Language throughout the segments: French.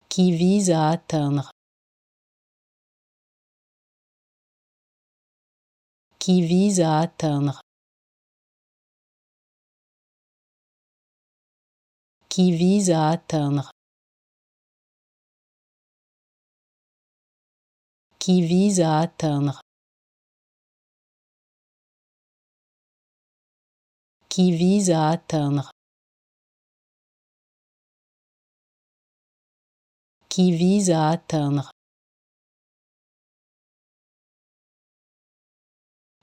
qui vise à atteindre, qui vise à atteindre, qui vise à atteindre, qui vise à atteindre, qui vise à atteindre, qui vise à atteindre,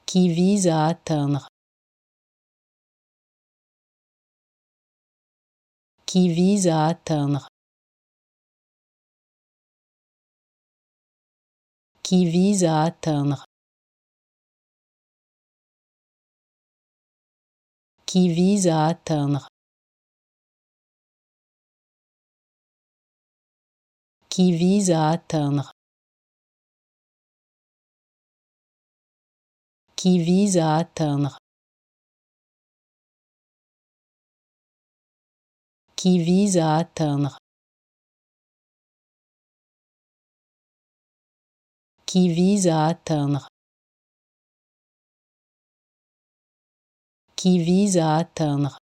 qui vise à atteindre, qui vise à atteindre, qui vise à atteindre, qui vise à atteindre, qui vise à atteindre, qui vise à atteindre, qui vise à atteindre, qui vise à atteindre, qui vise à atteindre,